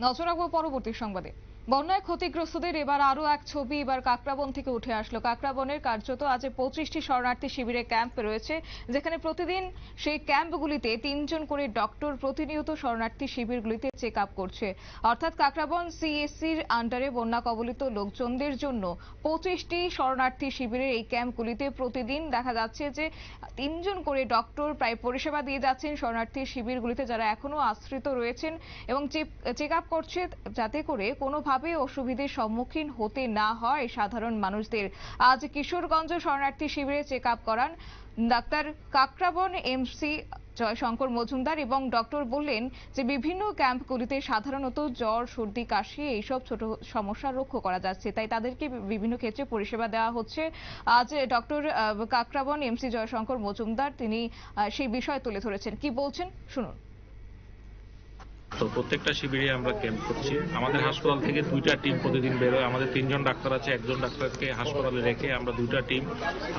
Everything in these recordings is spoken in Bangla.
নজর রাখবো পরবর্তী সংবাদে। বন্যায় ক্ষতিগ্রস্তদের এবার আরো এক ছবি এবার কাকরাবন থেকে উঠে আসলো। কাকরাবনের কার্যত আজ 25টি শরণার্থী শিবিরে ক্যাম্প রয়েছে, যেখানে প্রতিদিন সেই ক্যাম্পগুলিতে 3 জন করে ডক্টর প্রতিনিয়ত শরণার্থী শিবিরগুলিতে চেক আপ করছে। অর্থাৎ কাকরাবন সিএসসির আন্ডারে বন্যা কবলিত লোকজনদের জন্য 25টি শরণার্থী শিবিরের এই ক্যাম্পগুলিতে প্রতিদিন দেখা যাচ্ছে যে 3 জন করে ডক্টর প্রায় পরিষেবা দিয়ে যাচ্ছেন শরণার্থী শিবিরগুলিতে যারা এখনো আশ্রিত রয়েছেন, এবং চেক আপ করছে যাতে করে কোনোভাবে অসুবিধার সম্মুখীন হতে না হয় সাধারণ মানুষদের। আজ কিশোরগঞ্জ শরণার্থী শিবিরে চেক আপ করান ডাক্তার কাকরাবন এমসি জয়শঙ্কর মজুমদার, এবং ডক্টর বললেন যে বিভিন্ন ক্যাম্পগুলিতে সাধারণত জ্বর, সর্দি, কাশি এইসব ছোট সমস্যা লক্ষ্য করা যাচ্ছে, তাই তাদেরকে বিভিন্ন ক্ষেত্রে পরিষেবা দেওয়া হচ্ছে। আজ ডক্টর কাকরাবন এমসি জয়শঙ্কর মজুমদার তিনি সেই বিষয় তুলে ধরেছেন, কি বলছেন শুনুন। তো প্রত্যেকটা শিবিরে আমরা ক্যাম্প করছি। আমাদের হাসপাতাল থেকে 2টা টিম প্রতিদিন বেরোয়। আমাদের 3 জন ডাক্তার আছে, একজন ডাক্তারকে হাসপাতালে রেখে আমরা 2টা টিম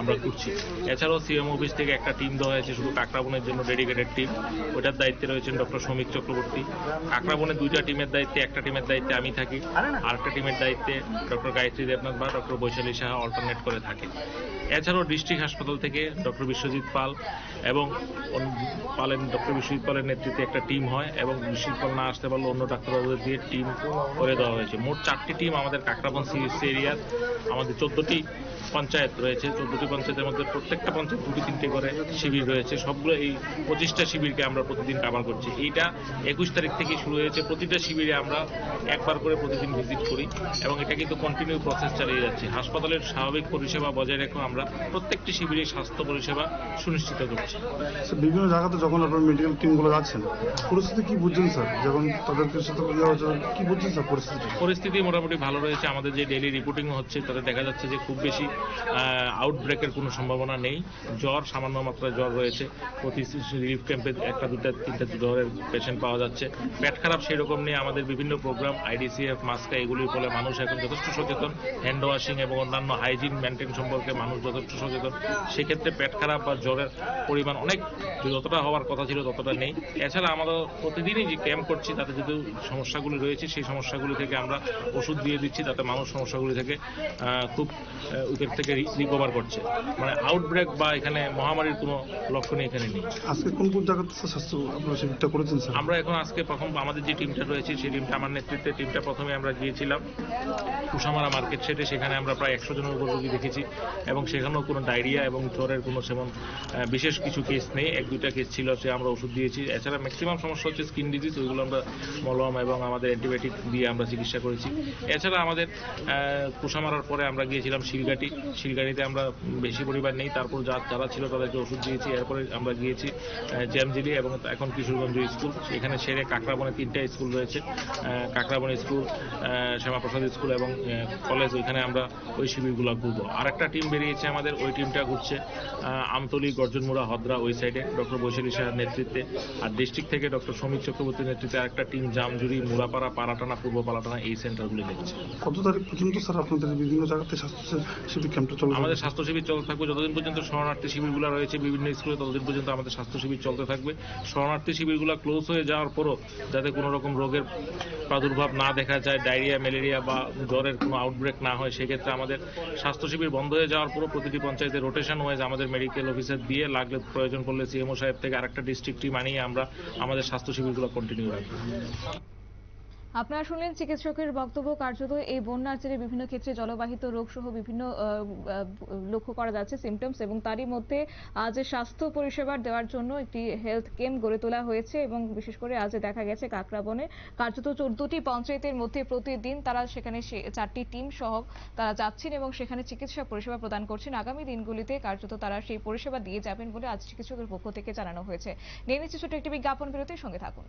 আমরা করছি। এছাড়াও সিএম অফিস থেকে একটা টিম দেওয়া হয়েছে শুধু কাকরাবনের জন্য, ডেডিকেটেড টিম। ওইটার দায়িত্বে রয়েছেন ডক্টর শ্রমিক চক্রবর্তী। কাকরাবনের 2টা টিমের দায়িত্বে, একটা টিমের দায়িত্বে আমি থাকি, আর একটা টিমের দায়িত্বে ডক্টর গায়ত্রী দেবনাথ বা ডক্টর বৈশালী সাহা অল্টারনেট করে থাকে। এছাড়াও ডিস্ট্রিক্ট হাসপাতাল থেকে ডক্টর বিশ্বজিৎ পাল এবং ডক্টর বিশ্বজিৎ পালের নেতৃত্বে একটা টিম হয়, এবং বিশ্বজিৎ পাল না আসতে পারলে অন্য ডাক্তারবাবুদের দিয়ে টিম করে দেওয়া হয়েছে। মোট 4টি টিম আমাদের কাকরাবন সিএসসি এরিয়ার। আমাদের 14টি পঞ্চায়েত রয়েছে, 14টি পঞ্চায়েতের মধ্যে প্রত্যেকটা পঞ্চায়েত 2-3টে করে শিবির রয়েছে। সবগুলো এই 25টা শিবিরকে আমরা প্রতিদিন কাভার করছি। এইটা 21 তারিখ থেকে শুরু হয়েছে। প্রতিটা শিবিরে আমরা একবার করে প্রতিদিন ভিজিট করি, এবং এটা কিন্তু কন্টিনিউ প্রসেস চালিয়ে যাচ্ছে। হাসপাতালের স্বাভাবিক পরিষেবা বজায় রেখে আমরা প্রত্যেকটি শিবিরে স্বাস্থ্য পরিষেবা সুনিশ্চিত করছি। বিভিন্ন জায়গাতে যখন আপনার মেডিকেল টিমগুলো যাচ্ছেন, পরিস্থিতি কি বুঝছেন স্যার? যখন তাদেরকে সাথে কি বুঝছেন স্যার পরিস্থিতি মোটামুটি ভালো রয়েছে। আমাদের যে ডেইলি রিপোর্টিং হচ্ছে তাতে দেখা যাচ্ছে যে খুব বেশি আউটব্রেকের কোনো সম্ভাবনা নেই। জ্বর, সামান্য মাত্রায় জ্বর রয়েছে। প্রতি রিলিফ ক্যাম্পে 1টা 2টা 3টা জ্বরের পেশেন্ট পাওয়া যাচ্ছে। পেট খারাপ সেরকম নেই। আমাদের বিভিন্ন প্রোগ্রাম আইডিসিএফ, মাস্কা এগুলির ফলে মানুষ এখন যথেষ্ট সচেতন। হ্যান্ড ওয়াশিং এবং অন্যান্য হাইজিন মেনটেন সম্পর্কে মানুষ যথেষ্ট সচেতন। সেক্ষেত্রে পেট খারাপ বা জ্বরের পরিমাণ অনেক যতটা হওয়ার কথা ছিল ততটা নেই। এছাড়া আমরা প্রতিদিনই যে ক্যাম্প করছি তাতে যদি সমস্যাগুলি রয়েছে সেই সমস্যাগুলি থেকে আমরা ওষুধ দিয়ে দিচ্ছি, তাতে মানুষ সমস্যাগুলি থেকে খুব উইকেট থেকে রিকভার করছে। মানে আউটব্রেক বা এখানে মহামারীর কোনো লক্ষণই এখানে নেই। আজকে কোন কোন জায়গাতে স্বাস্থ্য আপনারা শিবিরটা করেছেন স্যার? আমরা এখন আজকে প্রথম আমাদের যে টিমটা রয়েছে সেই টিমটা আমার নেতৃত্বে টিমটা প্রথমে আমরা গিয়েছিলাম কুসামারা মার্কেট সেটে। সেখানে আমরা প্রায় 100 জনের উপর রোগী দেখেছি, এবং সেখানেও কোনো ডায়রিয়া এবং জ্বরের কোনো সেমন বিশেষ কিছু কেস নেই। 1-2টা কেস ছিল, সে আমরা ওষুধ দিয়েছি। এছাড়া ম্যাক্সিমাম সমস্যা হচ্ছে স্কিন ডিজিজ, ওইগুলো আমরা মলম এবং আমাদের অ্যান্টিবায়োটিক দিয়ে আমরা চিকিৎসা করেছি। এছাড়া আমাদের কুসামারার পরে আমরা গিয়েছিলাম শিলগাড়িতে আমরা বেশি পরিবার নেই, তারপর যারা ছিল তাদেরকে ওষুধ দিয়েছি। এরপরে আমরা গিয়েছি জ্যামজিলি এবং এখন কিশোরগঞ্জ স্কুল। এখানে সেরে কাকরাবনে 3টা স্কুল রয়েছে, কাকরাবন স্কুল, শ্যামাপ্রসাদ স্কুল এবং কলেজ। ওইখানে আমরা ওই শিবিরগুলো ঘুরবো। আর একটা টিম বেরিয়েছে আমাদের, ওই টিমটা ঘুরছে আমতলী, গর্জনমুড়া, হদ্রা ওই সাইডে ডক্টর বৈশালী সাহার নেতৃত্বে। আর ডিস্ট্রিক্ট থেকে ডক্টর শ্রমিক চক্রবর্তীর নেতৃত্বে আরেকটা টিম জামজুরি, মুরাপাড়া, পালাটানা, পূর্ব পালাটানা এই সেন্টারগুলি দেখছে। কত তারিখ পর্যন্ত স্যার আপনাদের বিভিন্ন জায়গাতে স্বাস্থ্য শিবির ক্যাম্পটা চলবে? আমাদের স্বাস্থ্য শিবির চলতে থাকবে যতদিন পর্যন্ত শরণার্থী শিবিরগুলো রয়েছে বিভিন্ন স্কুলে, ততদিন পর্যন্ত আমাদের স্বাস্থ্য শিবির চলতে থাকবে। শরণার্থী শিবিরগুলো ক্লোজ হয়ে যাওয়ার পরও যাতে কোনো রকম রোগের প্রাদুর্ভাব না দেখা যায়, ডায়রিয়া, ম্যালেরিয়া বা জ্বরের কোনো আউটব্রেক না হয়, সেক্ষেত্রে আমাদের স্বাস্থ্য শিবির বন্ধ হয়ে যাওয়ার পরও প্রতিটি পঞ্চায়েতে রোটেশন ওয়াইজ আমাদের মেডিকেল অফিসার দিয়ে, লাগলে প্রয়োজন পড়লে সিএমও সাহেব থেকে আরেকটা ডিস্ট্রিক্ট টিম আনিয়ে আমরা আমাদের স্বাস্থ্য শিবিরগুলো কন্টিনিউ রাখবো। আপনারা শুনলেন চিকিৎসকের বক্তব্য। কার্যত এই বন্যার জেরে বিভিন্ন ক্ষেত্রে জলবাহিত রোগ সহ বিভিন্ন লক্ষ্য করা যাচ্ছে সিমটমস, এবং তারই মধ্যে আজ স্বাস্থ্য পরিষেবা দেওয়ার জন্য একটি হেলথ ক্যাম্প গড়ে তোলা হয়েছে, এবং বিশেষ করে আজ দেখা গেছে কাকরাবনে কার্যত 14টি পঞ্চায়েতের মধ্যে প্রতিদিন তারা সেখানে 4টি টিম সহ তারা যাচ্ছেন এবং সেখানে চিকিৎসা পরিষেবা প্রদান করছেন। আগামী দিনগুলিতে কার্যত তারা সেই পরিষেবা দিয়ে যাবেন বলে আজ চিকিৎসকের পক্ষ থেকে জানানো হয়েছে। নিয়ে নিচ্ছে ছোট একটি বিজ্ঞাপন বিরতির সঙ্গে থাকুন।